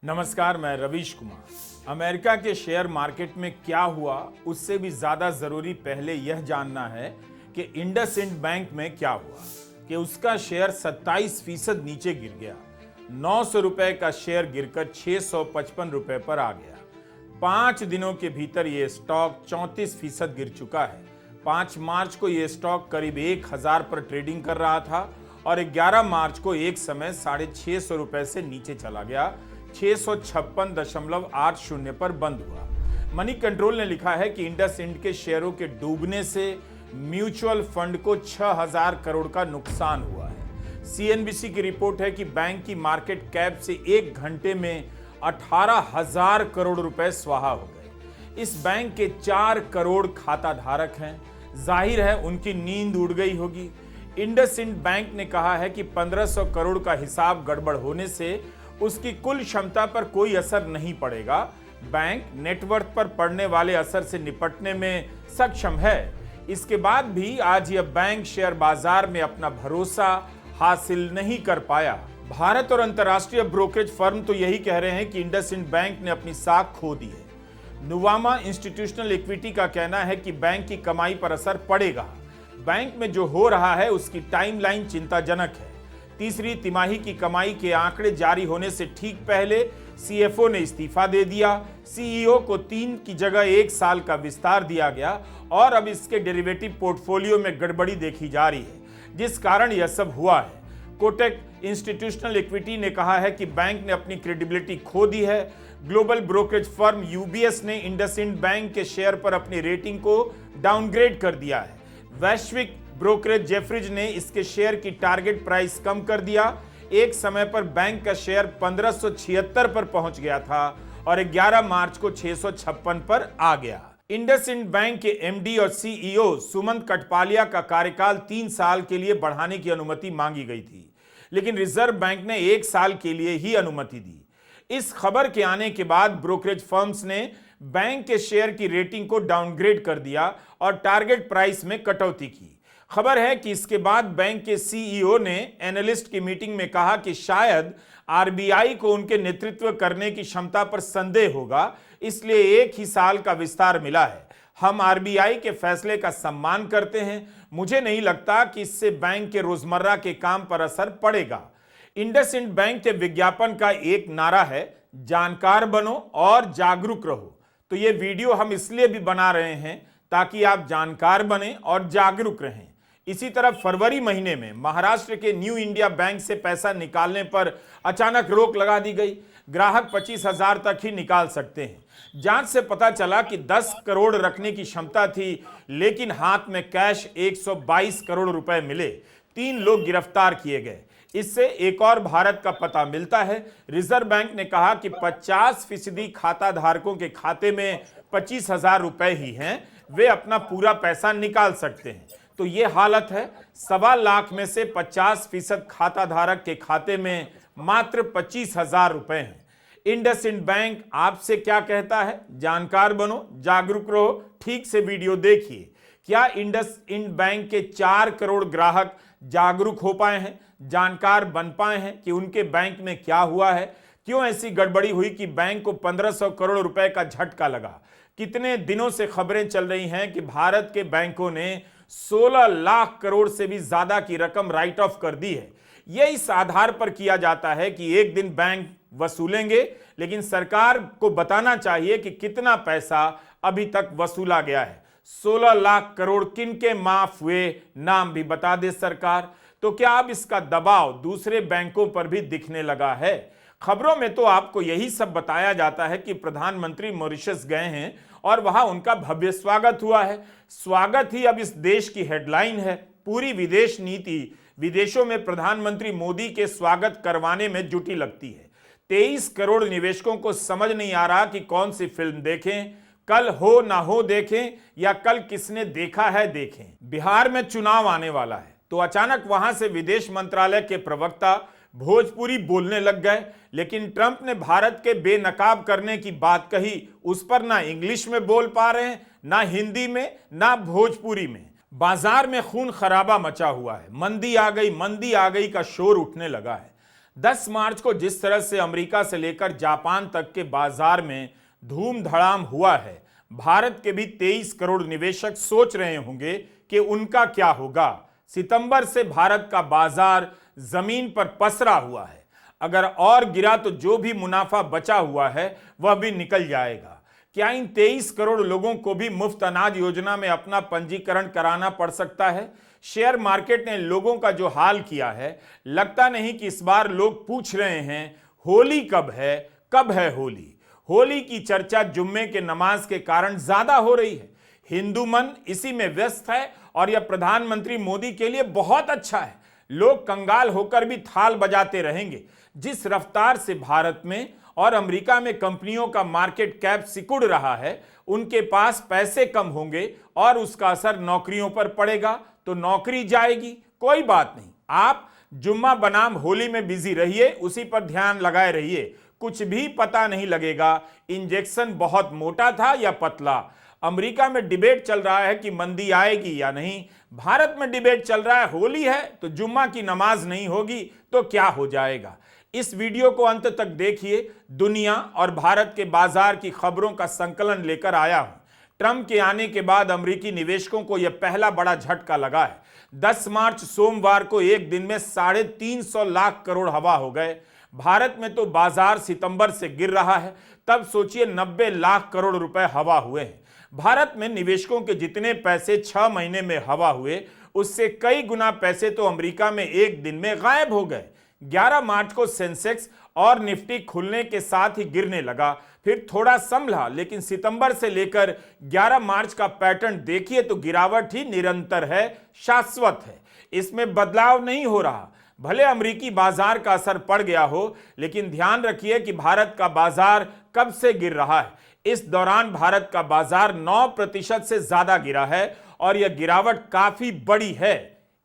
नमस्कार, मैं रवीश कुमार। अमेरिका के शेयर मार्केट में क्या हुआ उससे भी ज्यादा जरूरी पहले यह जानना है कि इंडसइंड बैंक में क्या हुआ कि उसका शेयर 27% नीचे गिर गया। 900 रुपए का शेयर गिरकर 655 रुपए पर आ गया। 5 दिनों के भीतर यह स्टॉक 34% गिर चुका है। 5 मार्च को यह स्टॉक करीब 1000 पर ट्रेडिंग कर रहा था और 11 मार्च को एक समय 650 रुपए से नीचे चला गया। 656.80 पर बंद हुआ। मनी कंट्रोल ने लिखा है कि इंडसइंड के शेयरों के डूबने से म्यूचुअल फंड को 6000 करोड़ का नुकसान हुआ है। सीएनबीसी की रिपोर्ट है कि बैंक की मार्केट कैप से 1 घंटे में 18,000 करोड़ रुपए स्वाहा हो गए। इस बैंक के 4 करोड़ खाता धारक हैं। जाहिर है उनकी नींद उड़ गई होगी। इंडसइंड बैंक ने कहा है कि 1500 करोड़ का हिसाब गड़बड़ होने से उसकी कुल क्षमता पर कोई असर नहीं पड़ेगा। बैंक नेटवर्थ पर पड़ने वाले असर से निपटने में सक्षम है। इसके बाद भी आज यह बैंक शेयर बाजार में अपना भरोसा हासिल नहीं कर पाया। भारत और अंतर्राष्ट्रीय ब्रोकरेज फर्म तो यही कह रहे हैं कि इंडसइंड बैंक ने अपनी साख खो दी है। नुवामा इंस्टीट्यूशनल इक्विटी का कहना है कि बैंक की कमाई पर असर पड़ेगा। बैंक में जो हो रहा है उसकी टाइमलाइन चिंताजनक है। तीसरी तिमाही की कमाई के आंकड़े जारी होने से ठीक पहले सीएफओ ने इस्तीफा दे दिया। सीईओ को 3 की जगह 1 साल का विस्तार दिया गया और अब इसके डेरिवेटिव पोर्टफोलियो में गड़बड़ी देखी जा रही है, जिस कारण यह सब हुआ है। कोटक इंस्टीट्यूशनल इक्विटी ने कहा है कि बैंक ने अपनी क्रेडिबिलिटी खो दी है। ग्लोबल ब्रोकरेज फर्म यूबीएस ने इंडसइंड बैंक के शेयर पर अपनी रेटिंग को डाउनग्रेड कर दिया है। वैश्विक ब्रोकरेज जेफरीज ने इसके शेयर की टारगेट प्राइस कम कर दिया। एक समय पर बैंक का शेयर 1576 पर पहुंच गया था और 11 मार्च को 656 पर आ गया। इंडसइंड बैंक के एमडी और सीईओ सुमंत कठपालिया का कार्यकाल 3 साल के लिए बढ़ाने की अनुमति मांगी गई थी, लेकिन रिजर्व बैंक ने 1 साल के लिए ही अनुमति दी। इस खबर के आने के बाद ब्रोकरेज फर्म्स ने बैंक के शेयर की रेटिंग को डाउनग्रेड कर दिया और टारगेट प्राइस में कटौती की। खबर है कि इसके बाद बैंक के सीईओ ने एनालिस्ट की मीटिंग में कहा कि शायद आरबीआई को उनके नेतृत्व करने की क्षमता पर संदेह होगा, इसलिए 1 ही साल का विस्तार मिला है। हम आरबीआई के फैसले का सम्मान करते हैं। मुझे नहीं लगता कि इससे बैंक के रोजमर्रा के काम पर असर पड़ेगा। इंडसइंड बैंक के विज्ञापन का एक नारा है, जानकार बनो और जागरूक रहो। तो ये वीडियो हम इसलिए भी बना रहे हैं ताकि आप जानकार बने और जागरूक रहें। इसी तरह फरवरी महीने में महाराष्ट्र के न्यू इंडिया बैंक से पैसा निकालने पर अचानक रोक लगा दी गई। ग्राहक 25,000 तक ही निकाल सकते हैं। जांच से पता चला कि 10 करोड़ रखने की क्षमता थी, लेकिन हाथ में कैश 122 करोड़ रुपए मिले। 3 लोग गिरफ्तार किए गए। इससे एक और भारत का पता मिलता है। रिजर्व बैंक ने कहा कि 50% खाता धारकों के खाते में 25,000 रुपए ही हैं, वे अपना पूरा पैसा निकाल सकते हैं। तो ये हालत है। 1.25 लाख में से 50% खाता धारक के खाते में मात्र 25,000 रुपए हैं। इंडसइंड बैंक आपसे क्या कहता है? जानकार बनो, जागरूक रहो, ठीक से वीडियो देखिए। क्या इंडसइंड बैंक के 4 करोड़ ग्राहक जागरूक हो पाए हैं, जानकार बन पाए हैं कि उनके बैंक में क्या हुआ है? क्यों ऐसी गड़बड़ी हुई कि बैंक को 1500 करोड़ रुपए का झटका लगा? कितने दिनों से खबरें चल रही हैं कि भारत के बैंकों ने 16 लाख करोड़ से भी ज्यादा की रकम राइट ऑफ कर दी है। यह इस आधार पर किया जाता है कि एक दिन बैंक वसूलेंगे, लेकिन सरकार को बताना चाहिए कि कितना पैसा अभी तक वसूला गया है। 16 लाख करोड़ किनके माफ हुए, नाम भी बता दे सरकार। तो क्या अब इसका दबाव दूसरे बैंकों पर भी दिखने लगा है? खबरों में तो आपको यही सब बताया जाता है कि प्रधानमंत्री मॉरिशस गए हैं और वहां उनका भव्य स्वागत हुआ है। स्वागत ही अब इस देश की हेडलाइन है। पूरी विदेश नीति विदेशों में प्रधानमंत्री मोदी के स्वागत करवाने में जुटी लगती है। 23 करोड़ निवेशकों को समझ नहीं आ रहा कि कौन सी फिल्म देखें, कल हो ना हो देखें या कल किसने देखा है देखें। बिहार में चुनाव आने वाला है, तो अचानक वहां से विदेश मंत्रालय के प्रवक्ता भोजपुरी बोलने लग गए, लेकिन ट्रंप ने भारत के बेनकाब करने की बात कही। उस पर ना इंग्लिश में बोल पा रहे हैं, ना हिंदी में, ना भोजपुरी में। बाजार में खून खराबा मचा हुआ है। मंदी आ गई का शोर उठने लगा है। 10 मार्च को जिस तरह से अमेरिका से लेकर जापान तक के बाजार में धूम धड़ाम हुआ है, भारत के भी 23 करोड़ निवेशक सोच रहे होंगे कि उनका क्या होगा। सितंबर से भारत का बाजार जमीन पर पसरा हुआ है। अगर और गिरा तो जो भी मुनाफा बचा हुआ है वह भी निकल जाएगा। क्या इन 23 करोड़ लोगों को भी मुफ्त अनाज योजना में अपना पंजीकरण कराना पड़ सकता है? शेयर मार्केट ने लोगों का जो हाल किया है, लगता नहीं कि इस बार लोग पूछ रहे हैं होली कब है होली। होली की चर्चा जुम्मे के नमाज के कारण ज्यादा हो रही है। हिंदू मन इसी में व्यस्त है और यह प्रधानमंत्री मोदी के लिए बहुत अच्छा है। लोग कंगाल होकर भी थाल बजाते रहेंगे। जिस रफ्तार से भारत में और अमेरिका में कंपनियों का मार्केट कैप सिकुड़ रहा है, उनके पास पैसे कम होंगे और उसका असर नौकरियों पर पड़ेगा तो नौकरी जाएगी। कोई बात नहीं, आप जुम्मा बनाम होली में बिजी रहिए, उसी पर ध्यान लगाए रहिए। कुछ भी पता नहीं लगेगा इंजेक्शन बहुत मोटा था या पतला। अमेरिका में डिबेट चल रहा है कि मंदी आएगी या नहीं। भारत में डिबेट चल रहा है होली है तो जुम्मा की नमाज नहीं होगी तो क्या हो जाएगा। इस वीडियो को अंत तक देखिए। दुनिया और भारत के बाजार की खबरों का संकलन लेकर आया हूं। ट्रंप के आने के बाद अमेरिकी निवेशकों को यह पहला बड़ा झटका लगा है। 10 मार्च सोमवार को एक दिन में 350 लाख करोड़ हवा हो गए। भारत में तो बाजार सितंबर से गिर रहा है, तब सोचिए 90 लाख करोड़ रुपए हवा हुए हैं। भारत में निवेशकों के जितने पैसे 6 महीने में हवा हुए, उससे कई गुना पैसे तो अमेरिका में एक दिन में गायब हो गए। 11 मार्च को सेंसेक्स और निफ्टी खुलने के साथ ही गिरने लगा, फिर थोड़ा संभला, लेकिन सितंबर से लेकर 11 मार्च का पैटर्न देखिए तो गिरावट ही निरंतर है, शाश्वत है। इसमें बदलाव नहीं हो रहा। भले अमेरिकी बाजार का असर पड़ गया हो, लेकिन ध्यान रखिए कि भारत का बाजार कब से गिर रहा है। इस दौरान भारत का बाजार 9% से ज्यादा गिरा है और यह गिरावट काफी बड़ी है।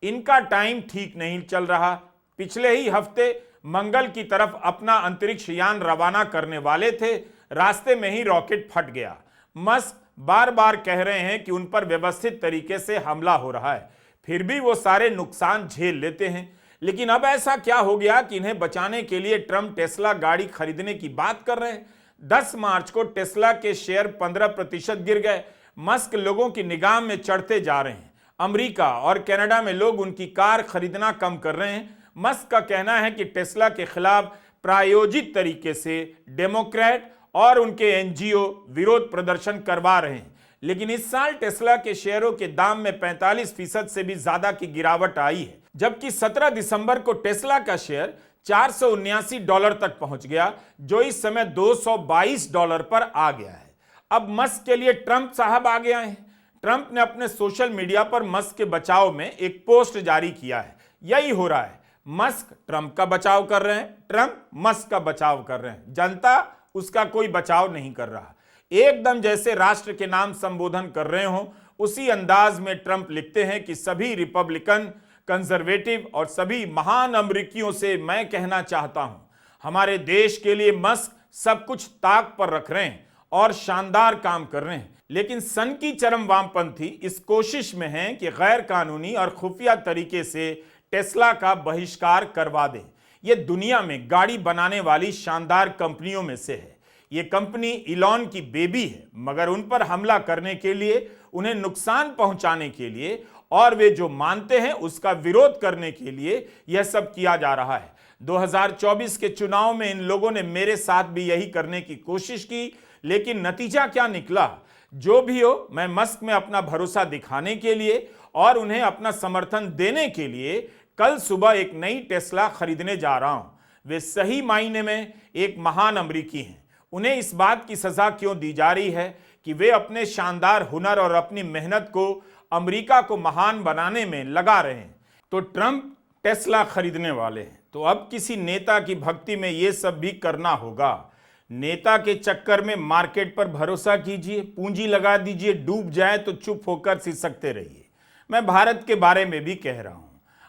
इनका टाइम ठीक नहीं चल रहा। पिछले ही हफ्ते मंगल की तरफ अपना अंतरिक्ष यान रवाना करने वाले थे, रास्ते में ही रॉकेट फट गया। मस्क बार बार कह रहे हैं कि उन पर व्यवस्थित तरीके से हमला हो रहा है, फिर भी वो सारे नुकसान झेल लेते हैं। लेकिन अब ऐसा क्या हो गया कि इन्हें बचाने के लिए ट्रंप टेस्ला गाड़ी खरीदने की बात कर रहे हैं। 10 मार्च को टेस्ला के शेयर 15% गिर गए। मस्क लोगों की निगाह में चढ़ते जा रहे हैं। अमेरिका और कनाडा में लोग उनकी कार खरीदना कम कर रहे हैं। मस्क का कहना है कि टेस्ला के खिलाफ प्रायोजित तरीके से डेमोक्रेट और उनके एनजीओ विरोध प्रदर्शन करवा रहे हैं। लेकिन इस साल टेस्ला के शेयरों के दाम में 45% से भी ज्यादा की गिरावट आई है, जबकि 17 दिसंबर को टेस्ला का शेयर $479 तक पहुंच गया, जो इस समय $222 पर आ गया है। अब मस्क के लिए ट्रंप साहब आ गए हैं। ट्रंप ने अपने सोशल मीडिया पर मस्क के बचाव में एक पोस्ट जारी किया है। यही हो रहा है, मस्क ट्रंप का बचाव कर रहे हैं, ट्रंप मस्क का बचाव कर रहे हैं। जनता उसका कोई बचाव नहीं कर रहा। एकदम जैसे राष्ट्र के नाम संबोधन कर रहे हो, उसी अंदाज में ट्रंप लिखते हैं कि सभी रिपब्लिकन, कंजर्वेटिव और सभी महान अमेरिकियों से मैं कहना चाहता हूं, हमारे देश के लिए मस्क सब कुछ ताक पर रख रहे हैं और शानदार काम कर रहे हैं। लेकिन सन की चरम वामपंथी इस कोशिश में हैं कि गैर कानूनी और खुफिया तरीके से टेस्ला का बहिष्कार करवा दें। यह दुनिया में गाड़ी बनाने वाली शानदार कंपनियों में से है। यह कंपनी इलॉन की बेबी है, मगर उन पर हमला करने के लिए, उन्हें नुकसान पहुंचाने के लिए और वे जो मानते हैं उसका विरोध करने के लिए यह सब किया जा रहा है। 2024 के चुनाव में इन लोगों ने मेरे साथ भी यही करने की कोशिश की, लेकिन नतीजा क्या निकला? जो भी हो, मैं मस्क में अपना भरोसा दिखाने के लिए और उन्हें अपना समर्थन देने के लिए कल सुबह एक नई टेस्ला खरीदने जा रहा हूं। वे सही मायने में एक महान अमेरिकी हैं। उन्हें इस बात की सजा क्यों दी जा रही है कि वे अपने शानदार हुनर और अपनी मेहनत को अमेरिका को महान बनाने में लगा रहे हैं। तो ट्रंप टेस्ला खरीदने वाले हैं, तो अब किसी नेता की भक्ति में यह सब भी करना होगा। नेता के चक्कर में मार्केट पर भरोसा कीजिए, पूंजी लगा दीजिए, डूब जाए तो चुप होकर सिसकते रहिए। मैं भारत के बारे में भी कह रहा हूं।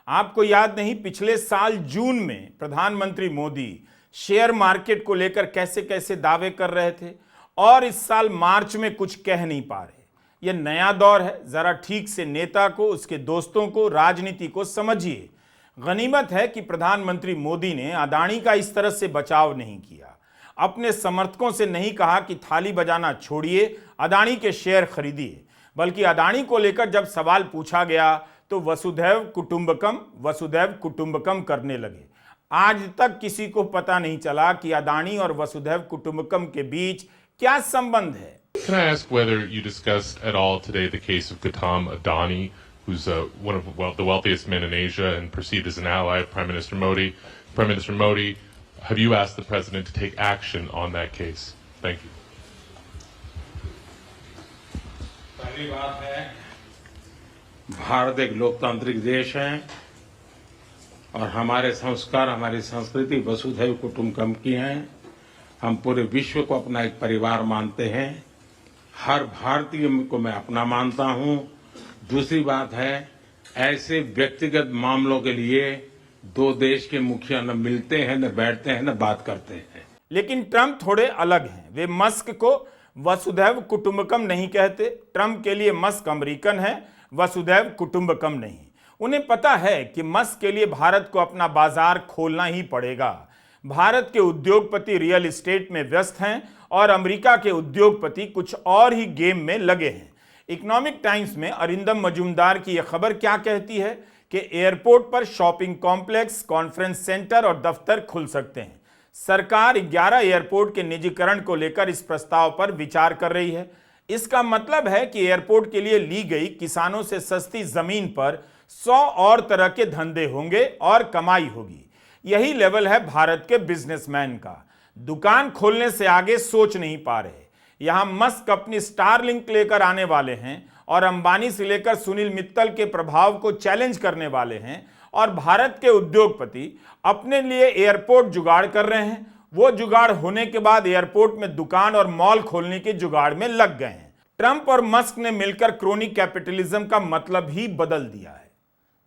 आपको याद नहीं, पिछले साल जून में प्रधानमंत्री मोदी शेयर मार्केट को लेकर कैसे कैसे दावे कर रहे थे, और इस साल मार्च में कुछ कह नहीं पा रहे। यह नया दौर है। जरा ठीक से नेता को, उसके दोस्तों को, राजनीति को समझिए। गनीमत है कि प्रधानमंत्री मोदी ने अदानी का इस तरह से बचाव नहीं किया, अपने समर्थकों से नहीं कहा कि थाली बजाना छोड़िए, अदानी के शेयर खरीदिए, बल्कि अदानी को लेकर जब सवाल पूछा गया तो वसुधैव कुटुंबकम करने लगे। आज तक किसी को पता नहीं चला कि अदानी और वसुधैव कुटुंबकम के बीच क्या संबंध है। Can I ask whether you discussed at all today the case of Gautam Adani, who's one of the wealthiest men in Asia and perceived as an ally of Prime Minister Modi? Prime Minister Modi, have you asked the president to take action on that case? Thank you. पहली बात है, भारत एक लोकतांत्रिक देश है और हमारे संस्कार, हमारी संस्कृति वसुधैव कुटुंबकम की हैं। हम पूरे विश्व को अपना एक परिवार मानते हैं। हर भारतीय को मैं अपना मानता हूं। दूसरी बात है, ऐसे व्यक्तिगत मामलों के लिए दो देश के मुखिया न मिलते हैं, न बैठते हैं, न बात करते हैं। लेकिन ट्रंप थोड़े अलग हैं। वे मस्क को वसुधैव कुटुंबकम नहीं कहते। ट्रंप के लिए मस्क अमेरिकन है, वसुधैव कुटुंबकम नहीं। उन्हें पता है कि मस्क के लिए भारत को अपना बाजार खोलना ही पड़ेगा। भारत के उद्योगपति रियल एस्टेट में व्यस्त हैं और अमेरिका के उद्योगपति कुछ और ही गेम में लगे हैं। इकोनॉमिक टाइम्स में अरिंदम मजूमदार की यह खबर क्या कहती है कि एयरपोर्ट पर शॉपिंग कॉम्प्लेक्स, कॉन्फ्रेंस सेंटर और दफ्तर खुल सकते हैं। सरकार 11 एयरपोर्ट के निजीकरण को लेकर इस प्रस्ताव पर विचार कर रही है। इसका मतलब है कि एयरपोर्ट के लिए ली गई किसानों से सस्ती जमीन पर 100 और तरह के धंधे होंगे और कमाई होगी। यही लेवल है भारत के बिजनेसमैन का। दुकान खोलने से आगे सोच नहीं पा रहे। यहां मस्क अपनी स्टारलिंक लेकर आने वाले हैं और अंबानी से लेकर सुनील मित्तल के प्रभाव को चैलेंज करने वाले हैं और भारत के उद्योगपति अपने लिए एयरपोर्ट जुगाड़ कर रहे हैं। वो जुगाड़ होने के बाद एयरपोर्ट में दुकान और मॉल खोलने के जुगाड़ में लग गए हैं। ट्रंप और मस्क ने मिलकर क्रोनी कैपिटलिज्म का मतलब ही बदल दिया है।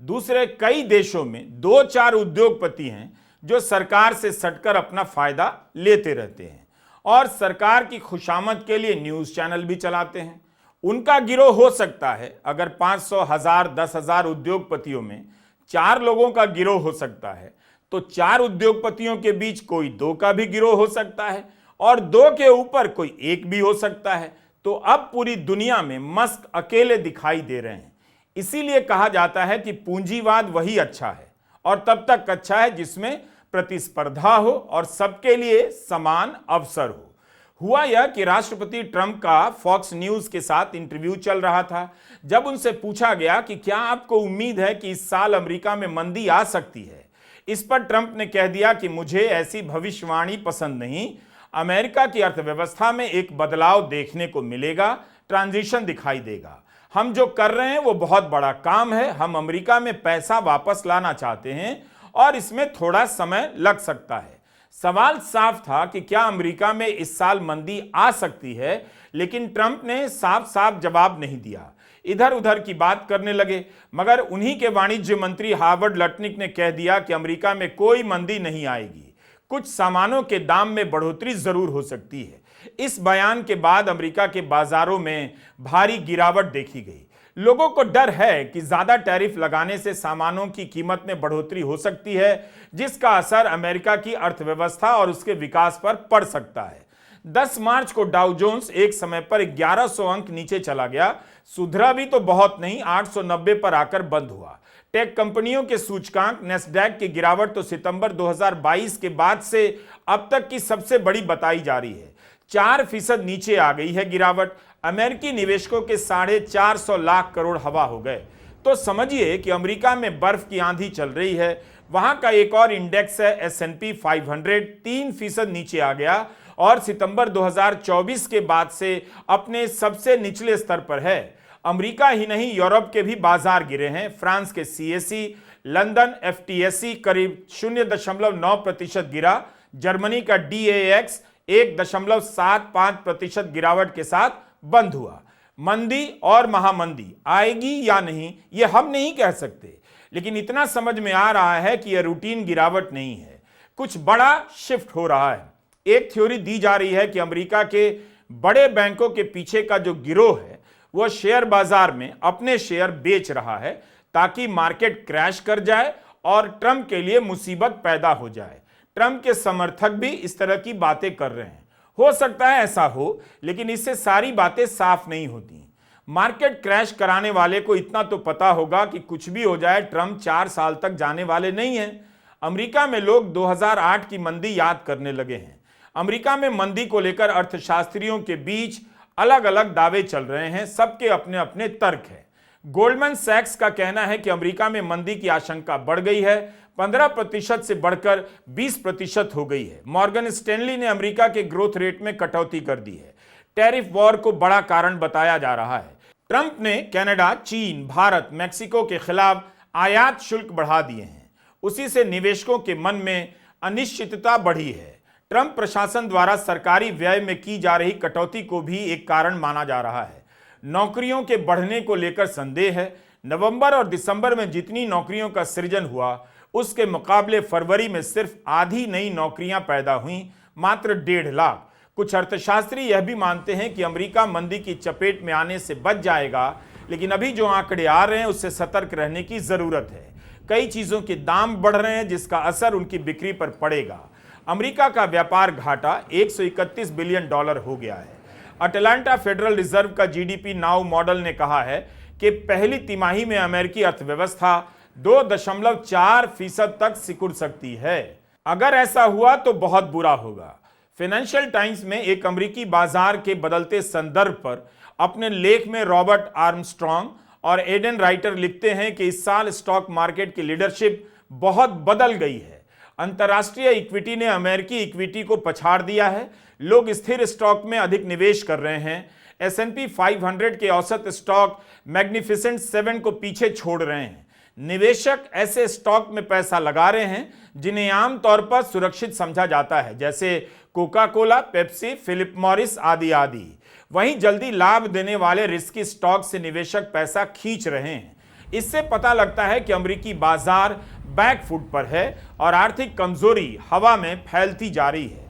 दूसरे कई देशों में 2-4 उद्योगपति हैं जो सरकार से सटकर अपना फायदा लेते रहते हैं और सरकार की खुशामद के लिए न्यूज चैनल भी चलाते हैं। उनका गिरोह हो सकता है। अगर 500, 1000, 10,000 उद्योगपतियों में 4 लोगों का गिरोह हो सकता है तो 4 उद्योगपतियों के बीच कोई 2 का भी गिरोह हो सकता है और 2 के ऊपर कोई 1 भी हो सकता है। तो अब पूरी दुनिया में मस्क अकेले दिखाई दे रहे हैं। इसीलिए कहा जाता है कि पूंजीवाद वही अच्छा है और तब तक अच्छा है जिसमें प्रतिस्पर्धा हो और सबके लिए समान अवसर हो। हुआ यह कि राष्ट्रपति ट्रंप का फॉक्स न्यूज के साथ इंटरव्यू चल रहा था। जब उनसे पूछा गया कि क्या आपको उम्मीद है कि इस साल अमेरिका में मंदी आ सकती है, इस पर ट्रंप ने कह दिया कि मुझे ऐसी भविष्यवाणी पसंद नहीं। अमेरिका की अर्थव्यवस्था में एक बदलाव देखने को मिलेगा, ट्रांजिशन दिखाई देगा। हम जो कर रहे हैं वो बहुत बड़ा काम है। हम अमेरिका में पैसा वापस लाना चाहते हैं और इसमें थोड़ा समय लग सकता है। सवाल साफ था कि क्या अमेरिका में इस साल मंदी आ सकती है, लेकिन ट्रंप ने साफ साफ जवाब नहीं दिया। इधर उधर की बात करने लगे, मगर उन्हीं के वाणिज्य मंत्री हार्वर्ड लटनिक ने कह दिया कि अमेरिका में कोई मंदी नहीं आएगी, कुछ सामानों के दाम में बढ़ोतरी जरूर हो सकती है। इस बयान के बाद अमेरिका के बाजारों में भारी गिरावट देखी गई। लोगों को डर है कि ज्यादा टैरिफ लगाने से सामानों की कीमत में बढ़ोतरी हो सकती है, जिसका असर अमेरिका की अर्थव्यवस्था और उसके विकास पर पड़ सकता है। 10 मार्च को डाउ जोन्स एक समय पर 1100 अंक नीचे चला गया। सुधरा भी तो बहुत नहीं, 890 पर आकर बंद हुआ। टेक कंपनियों के सूचकांक नेस्डैक की गिरावट तो सितंबर 2022 के बाद से अब तक की सबसे बड़ी बताई जा रही है। 4% नीचे आ गई है गिरावट। अमेरिकी निवेशकों के 450 लाख करोड़ हवा हो गए। तो समझिए कि अमेरिका में बर्फ की आंधी चल रही है। वहां का एक और इंडेक्स है S&P 500, 3% नीचे आ गया और सितंबर 2024 के बाद से अपने सबसे निचले स्तर पर है। अमेरिका ही नहीं, यूरोप के भी बाजार गिरे हैं। फ्रांस के CAC, लंदन FTSE करीब 0.9% गिरा। जर्मनी का DAX 1.75% गिरावट के साथ बंद हुआ। मंदी और महामंदी आएगी या नहीं, यह हम नहीं कह सकते, लेकिन इतना समझ में आ रहा है कि यह रूटीन गिरावट नहीं है, कुछ बड़ा शिफ्ट हो रहा है। एक थ्योरी दी जा रही है कि अमेरिका के बड़े बैंकों के पीछे का जो गिरोह है वह शेयर बाजार में अपने शेयर बेच रहा है ताकि मार्केट क्रैश कर जाए और ट्रंप के लिए मुसीबत पैदा हो जाए। ट्रंप के समर्थक भी इस तरह की बातें कर रहे हैं। हो सकता है ऐसा हो, लेकिन इससे सारी बातें साफ नहीं होती। मार्केट क्रैश कराने वाले को इतना तो पता होगा कि कुछ भी हो जाए, ट्रंप 4 साल तक जाने वाले नहीं हैं। अमेरिका में लोग 2008 की मंदी याद करने लगे हैं। अमेरिका में मंदी को लेकर अर्थशास्त्रियों के बीच अलग अलग दावे चल रहे हैं, सबके अपने अपने तर्क हैं। गोल्डमैन सैक्स का कहना है कि अमेरिका में मंदी की आशंका बढ़ गई है, 15% से बढ़कर 20% हो गई है। मॉर्गन स्टैनली ने अमेरिका के ग्रोथ रेट में कटौती कर दी है। टैरिफ वॉर को बड़ा कारण बताया जा रहा है। ट्रंप ने कनाडा, चीन, भारत, मेक्सिको के खिलाफ आयात शुल्क बढ़ा दिए हैं। उसी से निवेशकों के मन में अनिश्चितता बढ़ी है। ट्रंप प्रशासन द्वारा सरकारी व्यय में की जा रही कटौती को भी एक कारण माना जा रहा है। नौकरियों के बढ़ने को लेकर संदेह है। नवंबर और दिसंबर में जितनी नौकरियों का सृजन हुआ, उसके मुकाबले फरवरी में सिर्फ आधी नई नौकरियां पैदा हुई, मात्र 1.5 लाख। कुछ अर्थशास्त्री यह भी मानते हैं कि अमेरिका मंदी की चपेट में आने से बच जाएगा, लेकिन अभी जो आंकड़े आ रहे हैं उससे सतर्क रहने की जरूरत है। कई चीजों के दाम बढ़ रहे हैं, जिसका असर उनकी बिक्री पर पड़ेगा। अमेरिका का व्यापार घाटा $131 बिलियन हो गया है। अटलांटा फेडरल रिजर्व का जीडीपी नाउ मॉडल ने कहा है कि पहली तिमाही में अमेरिकी अर्थव्यवस्था 2.4% तक सिकुड़ सकती है। अगर ऐसा हुआ तो बहुत बुरा होगा। फाइनेंशियल टाइम्स में एक अमेरिकी बाजार के बदलते संदर्भ पर अपने लेख में रॉबर्ट आर्मस्ट्रॉन्ग और एडन राइटर लिखते हैं कि इस साल स्टॉक मार्केट की लीडरशिप बहुत बदल गई है। अंतर्राष्ट्रीय इक्विटी ने अमेरिकी इक्विटी को पछाड़ दिया है। लोग स्थिर स्टॉक में अधिक निवेश कर रहे हैं। S&P 500 के औसत स्टॉक मैग्निफिसेंट 7 को पीछे छोड़ रहे हैं। निवेशक ऐसे स्टॉक में पैसा लगा रहे हैं जिन्हें आमतौर पर सुरक्षित समझा जाता है, जैसे Coca Cola, Pepsi, Philip Morris आदि आदि। वहीं जल्दी लाभ देने वाले रिस्की स्टॉक से निवेशक पैसा खींच रहे हैं। इससे पता लगता है कि अमेरिकी बाजार बैकफुट पर है और आर्थिक कमजोरी हवा में फैलती जा रही है।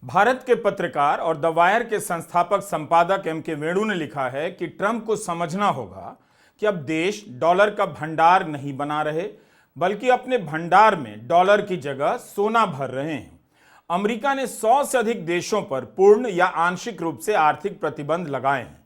भारत के पत्रकार और द वायर के संस्थापक संपादक M.K. वेणु ने लिखा है कि ट्रंप को समझना होगा कि अब देश डॉलर का भंडार नहीं बना रहे, बल्कि अपने भंडार में डॉलर की जगह सोना भर रहे हैं। अमेरिका ने 100 से अधिक देशों पर पूर्ण या आंशिक रूप से आर्थिक प्रतिबंध लगाए हैं।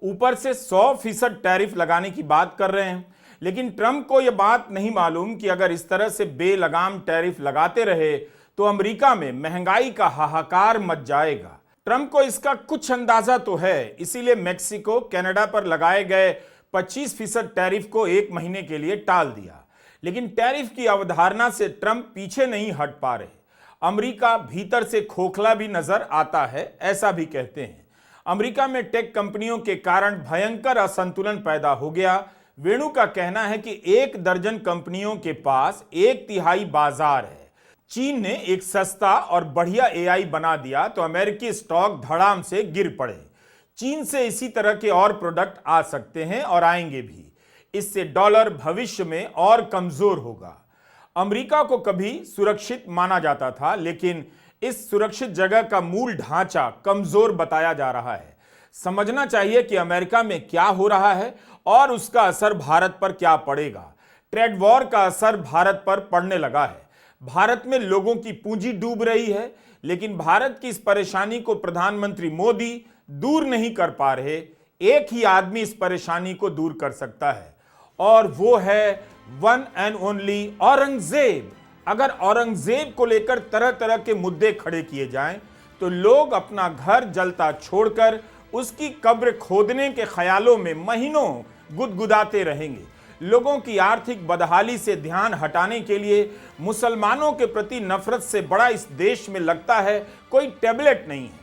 ऊपर से 100% टैरिफ लगाने की बात कर रहे हैं। लेकिन ट्रंप को यह बात नहीं मालूम कि अगर इस तरह से बेलगाम टैरिफ लगाते रहे तो अमेरिका में महंगाई का हाहाकार मच जाएगा। ट्रंप को इसका कुछ अंदाजा तो है, इसीलिए मेक्सिको, कनाडा पर लगाए गए 25% टैरिफ को 1 महीने के लिए टाल दिया। लेकिन टैरिफ की अवधारणा से ट्रंप पीछे नहीं हट पा रहे। अमेरिका भीतर से खोखला भी नजर आता है, ऐसा भी कहते हैं। अमेरिका में टेक कंपनियों के कारण भयंकर असंतुलन पैदा हो गया। वेणु का कहना है कि 1 दर्जन कंपनियों के पास 1/3 बाजार है। चीन ने एक सस्ता और बढ़िया AI बना दिया तो अमेरिकी स्टॉक धड़ाम से गिर पड़े। चीन से इसी तरह के और प्रोडक्ट आ सकते हैं और आएंगे भी। इससे डॉलर भविष्य में और कमजोर होगा। अमेरिका को कभी सुरक्षित माना जाता था, लेकिन इस सुरक्षित जगह का मूल ढांचा कमजोर बताया जा रहा है। समझना चाहिए कि अमेरिका में क्या हो रहा है और उसका असर भारत पर क्या पड़ेगा। ट्रेड वॉर का असर भारत पर पड़ने लगा है। भारत में लोगों की पूंजी डूब रही है, लेकिन भारत की इस परेशानी को प्रधानमंत्री मोदी दूर नहीं कर पा रहे। एक ही आदमी इस परेशानी को दूर कर सकता है और वो है वन एंड ओनली औरंगजेब। अगर औरंगजेब को लेकर तरह तरह के मुद्दे खड़े किए जाएं तो लोग अपना घर जलता छोड़कर उसकी कब्र खोदने के ख्यालों में महीनों गुदगुदाते रहेंगे। लोगों की आर्थिक बदहाली से ध्यान हटाने के लिए मुसलमानों के प्रति नफरत से बड़ा इस देश में लगता है कोई टैबलेट नहीं है।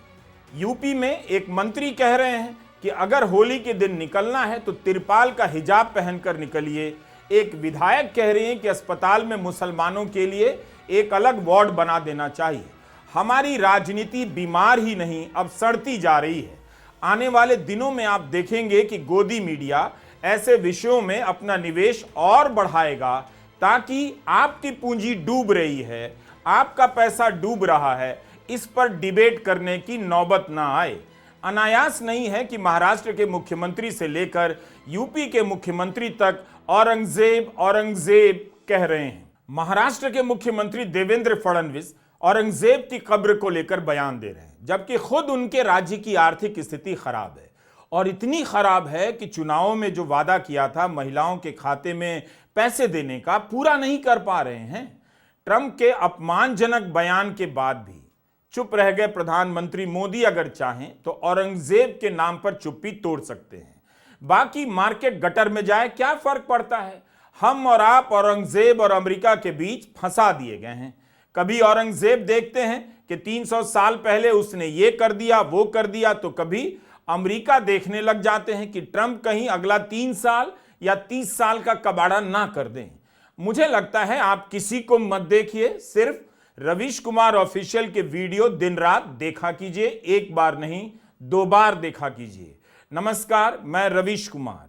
यूपी में एक मंत्री कह रहे हैं कि अगर होली के दिन निकलना है तो तिरपाल का हिजाब पहनकर निकलिए। एक विधायक कह रहे हैं कि अस्पताल में मुसलमानों के लिए एक अलग वार्ड बना देना चाहिए। हमारी राजनीति बीमार ही नहीं, अब सड़ती जा रही है। आने वाले दिनों में आप देखेंगे कि गोदी मीडिया ऐसे विषयों में अपना निवेश और बढ़ाएगा ताकि आपकी पूंजी डूब रही है, आपका पैसा डूब रहा है, इस पर डिबेट करने की नौबत ना आए। अनायास नहीं है कि महाराष्ट्र के मुख्यमंत्री से लेकर यूपी के मुख्यमंत्री तक औरंगजेब औरंगजेब कह रहे हैं। महाराष्ट्र के मुख्यमंत्री देवेंद्र फडणवीस औरंगजेब की कब्र को लेकर बयान दे रहे हैं, जबकि खुद उनके राज्य की आर्थिक स्थिति खराब है और इतनी खराब है कि चुनावों में जो वादा किया था महिलाओं के खाते में पैसे देने का, पूरा नहीं कर पा रहे हैं। ट्रंप के अपमानजनक बयान के बाद भी चुप रह गए प्रधानमंत्री मोदी अगर चाहें तो औरंगजेब के नाम पर चुप्पी तोड़ सकते हैं। बाकी मार्केट गटर में जाए क्या फर्क पड़ता है। हम और आप औरंगजेब और अमेरिका के बीच फंसा दिए गए हैं। कभी औरंगजेब देखते हैं कि 300 साल पहले उसने ये कर दिया वो कर दिया, तो कभी अमेरिका देखने लग जाते हैं कि ट्रंप कहीं अगला 3 साल या 30 साल का कबाड़ा ना कर दें। मुझे लगता है आप किसी को मत देखिए, सिर्फ रवीश कुमार ऑफिशियल के वीडियो दिन रात देखा कीजिए, एक बार नहीं 2 बार देखा कीजिए। नमस्कार, मैं रवीश कुमार।